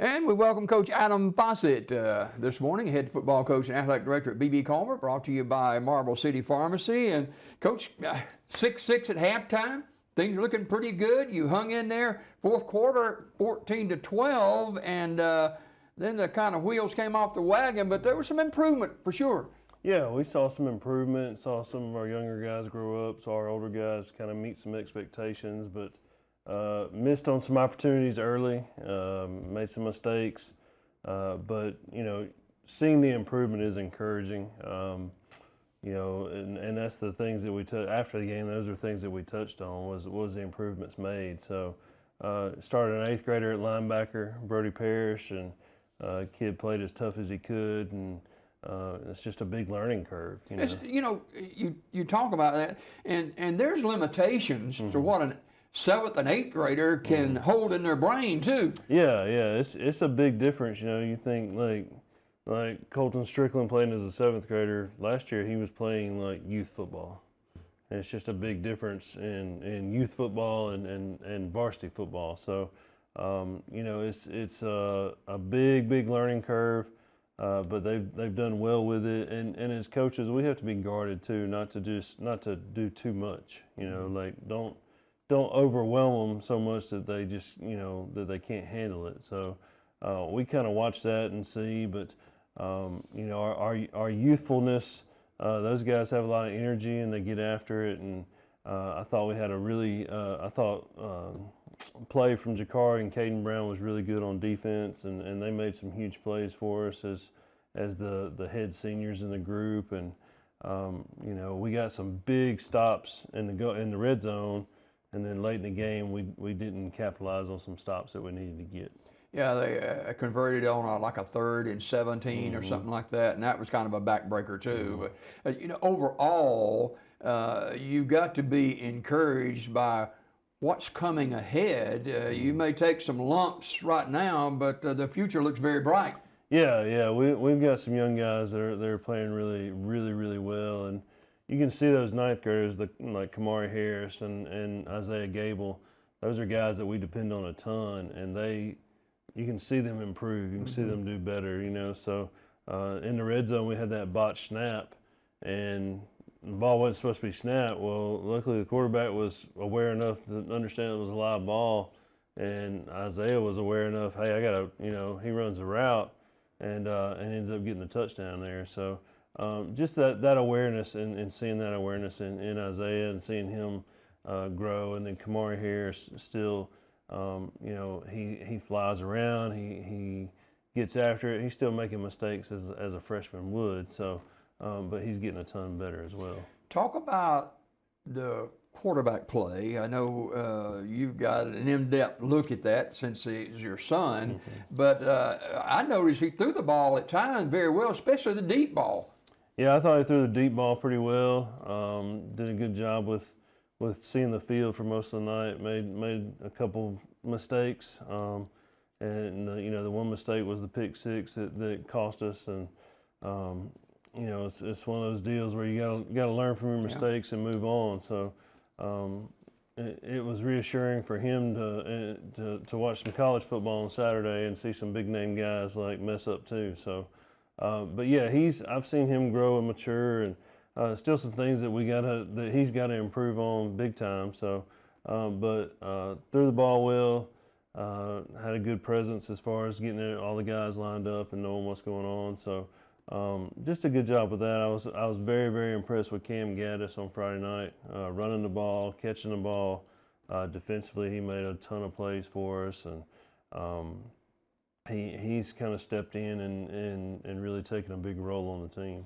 And we welcome Coach Adam Fossett this morning, head football coach and athletic director at BB Calmer, brought to you by Marble City Pharmacy. And Coach, 6-6 at halftime. Things are looking pretty good. You hung in there fourth quarter, 14-12, and then the kind of wheels came off the wagon, but there was some improvement for sure. Yeah, we saw some improvement, saw some of our younger guys grow up, saw our older guys kind of meet some expectations, but missed on some opportunities early, made some mistakes, but seeing the improvement is encouraging. And that's the things that we took after the game. Those are things that we touched on was the improvements made. So started an 8th grader at linebacker, Brody Parrish, and kid played as tough as he could, and it's just a big learning curve. You talk about that, and there's limitations to what an 7th and 8th grader can hold in their brain too. Yeah, it's a big difference. You think like Colton Strickland playing as a 7th grader last year, he was playing like youth football. And it's just a big difference in youth football and varsity football. So it's a big learning curve. But they've done well with it, and as coaches, we have to be guarded too, not to do too much. Don't overwhelm them so much that they just that they can't handle it. So we kind of watch that and see, but our youthfulness, those guys have a lot of energy and they get after it, and I thought we had a really play from Jakari and Caden Brown was really good on defense, and they made some huge plays for us as the head seniors in the group, and we got some big stops in the red zone, and then late in the game we didn't capitalize on some stops that we needed to get. Yeah, they converted on like a 3rd and 17 or something like that, and that was kind of a backbreaker too. But overall, you've got to be encouraged by what's coming ahead. You may take some lumps right now, but the future looks very bright. Yeah, we've got some young guys that are playing really well, and you can see those 9th graders like Kamari Harris and Isaiah Gable. Those are guys that we depend on a ton, and you can see them improve. You can see them do better. So in the red zone we had that botched snap, and the ball wasn't supposed to be snapped. Well, luckily the quarterback was aware enough to understand it was a live ball, and Isaiah was aware enough, hey, I gotta, he runs a route and ends up getting the touchdown there. So just that awareness and seeing that awareness in Isaiah and seeing him grow, and then Kamari Harris still, he flies around, he gets after it. He's still making mistakes as a freshman would. So. But he's getting a ton better as well. Talk about the quarterback play. I know you've got an in-depth look at that since he's your son, but I noticed he threw the ball at times very well, especially the deep ball. Yeah, I thought he threw the deep ball pretty well. Did a good job with seeing the field for most of the night. Made a couple mistakes, and the one mistake was the pick six that cost us, and it's one of those deals where you gotta learn from your mistakes and move on. So it was reassuring for him to watch some college football on Saturday and see some big name guys like mess up too. So, but yeah, I've seen him grow and mature, and still some things that he's got to improve on big time. So, but threw the ball well. Had a good presence as far as getting all the guys lined up and knowing what's going on. So. Just a good job with that. I was very impressed with Cam Gaddis on Friday night, running the ball, catching the ball. Defensively, he made a ton of plays for us, and he's kind of stepped in and really taken a big role on the team.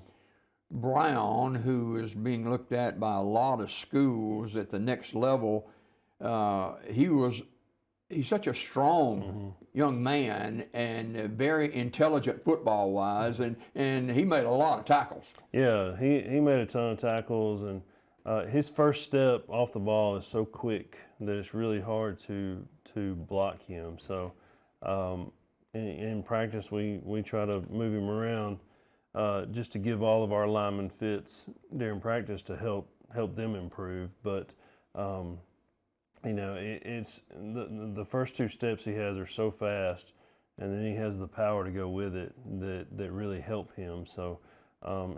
Brown, who is being looked at by a lot of schools at the next level, he's such a strong young man and very intelligent football-wise, and he made a lot of tackles. Yeah, he made a ton of tackles, and his first step off the ball is so quick that it's really hard to block him. So in practice, we try to move him around just to give all of our linemen fits during practice to help them improve. But it's the first two steps he has are so fast, and then he has the power to go with it that really help him. So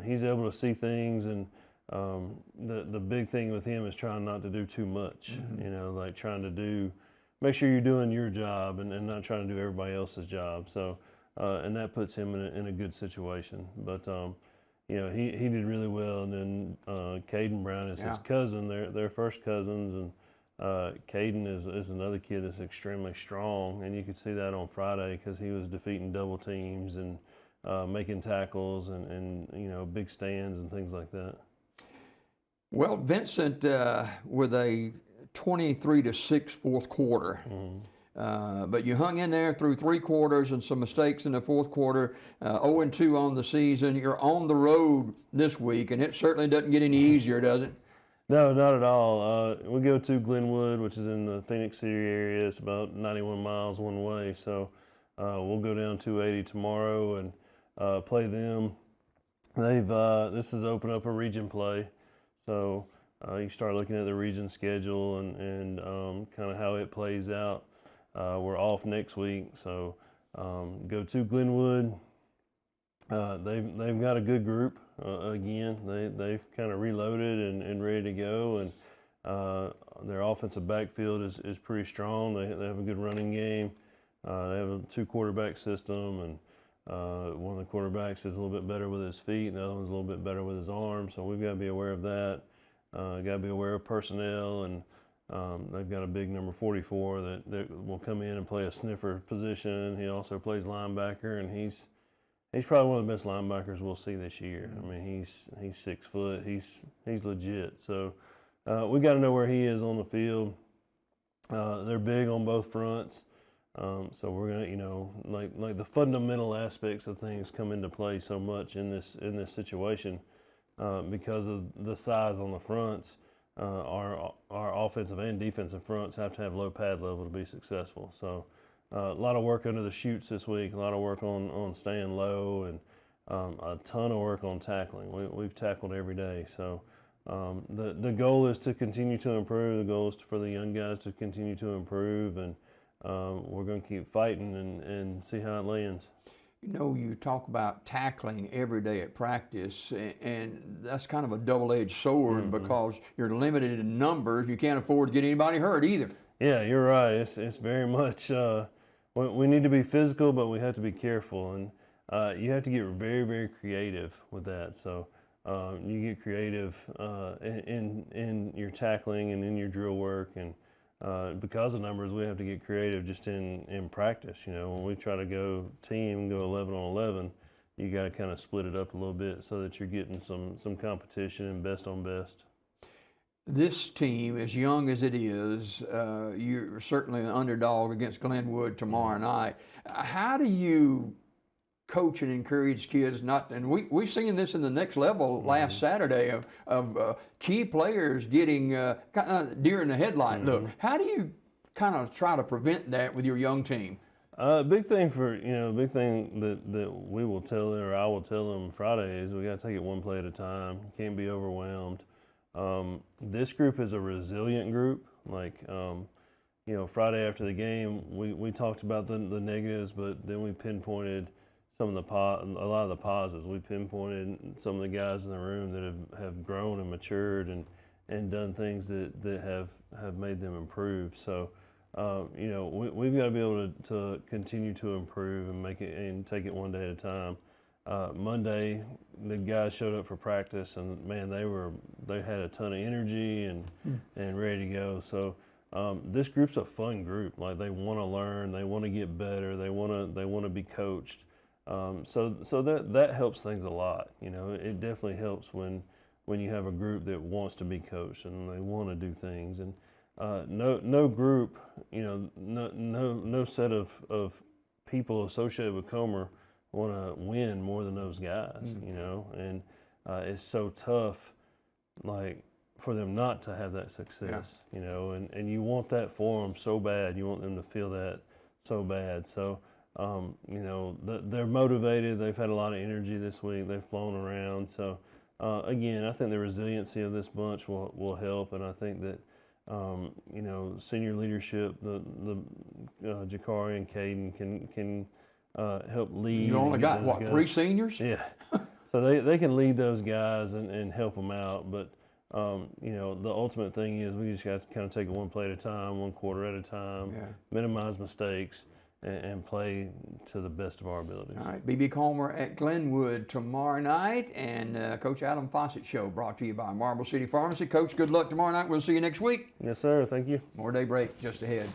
he's able to see things, and the big thing with him is trying not to do too much. You know, like trying to make sure you're doing your job and not trying to do everybody else's job. So and that puts him in a good situation. But you know, he did really well, and then Caden Brown is his cousin. They're first cousins, and Caden is another kid that's extremely strong, and you could see that on Friday because he was defeating double teams and making tackles and you know, big stands and things like that. Well, Vincent, with a 23-6 fourth quarter. But you hung in there through 3 quarters and some mistakes in the fourth quarter, 0-2 on the season. You're on the road this week, and it certainly doesn't get any easier, does it? No, not at all. We go to Glenwood, which is in the Phoenix City area. It's about 91 miles one way. So we'll go down 280 tomorrow and play them. This has opened up a region play. So you start looking at the region schedule and kind of how it plays out. We're off next week, so go to Glenwood. They've got a good group. Again, they've kind of reloaded and ready to go, and their offensive backfield is pretty strong. They have a good running game. They have a 2-quarterback system, and one of the quarterbacks is a little bit better with his feet, and the other one's a little bit better with his arms. So we've got to be aware of that. Got to be aware of personnel, and they've got a big number 44 that will come in and play a sniffer position. He also plays linebacker, and he's probably one of the best linebackers we'll see this year. I mean, he's 6 foot. He's legit. So we got to know where he is on the field. They're big on both fronts. So we're gonna, you know, like the fundamental aspects of things come into play so much in this situation because of the size on the fronts. Our offensive and defensive fronts have to have low pad level to be successful. So a lot of work under the chutes this week, a lot of work on staying low, and a ton of work on tackling. We've tackled every day. So the goal is to continue to improve. The goal is for the young guys to continue to improve, and we're going to keep fighting and see how it lands. You know, you talk about tackling every day at practice, and that's kind of a double-edged sword because you're limited in numbers. You can't afford to get anybody hurt either. Yeah, you're right. It's very much, we need to be physical, but we have to be careful. And you have to get very, very creative with that. So you get creative in your tackling and in your drill work. And because of numbers, we have to get creative just in practice. You know, when we try to go team, go 11 on 11, you got to kind of split it up a little bit so that you're getting some competition and best on best. This team, as young as it is, you're certainly an underdog against Glenwood tomorrow night. How do you coach and encourage kids not? And we've seen this in the next level last Saturday of key players getting kind of deer in the headlight look. How do you kind of try to prevent that with your young team? Big thing that we will tell them, or I will tell them Friday, is we got to take it one play at a time. Can't be overwhelmed. This group is a resilient group. Like, you know, Friday after the game, we talked about the negatives, but then we pinpointed some of a lot of the positives. We pinpointed some of the guys in the room that have grown and matured and done things that have made them improve. So, you know, we've got to be able to continue to improve and make it and take it one day at a time. Monday, the guys showed up for practice, and man, they had a ton of energy and ready to go. So this group's a fun group. Like, they want to learn, they want to get better, they want to be coached. So that helps things a lot. You know, it definitely helps when you have a group that wants to be coached and they want to do things. And no group, you know, no set of people associated with Comer want to win more than those guys, you know, and it's so tough, like, for them not to have that success, you know, and you want that for them so bad. You want them to feel that so bad. So, you know, they're motivated. They've had a lot of energy this week. They've flown around. So, again, I think the resiliency of this bunch will help, and I think that, you know, senior leadership, the Jakari and Caden can help lead. You only and got, those what, guys. 3 seniors? Yeah. So they can lead those guys and help them out. But, you know, the ultimate thing is we just got to kind of take it one play at a time, one quarter at a time, minimize mistakes, and play to the best of our abilities. All right, B.B. Calmer at Glenwood tomorrow night, and Coach Adam Fossett Show brought to you by Marble City Pharmacy. Coach, good luck tomorrow night. We'll see you next week. Yes, sir. Thank you. More day break just ahead.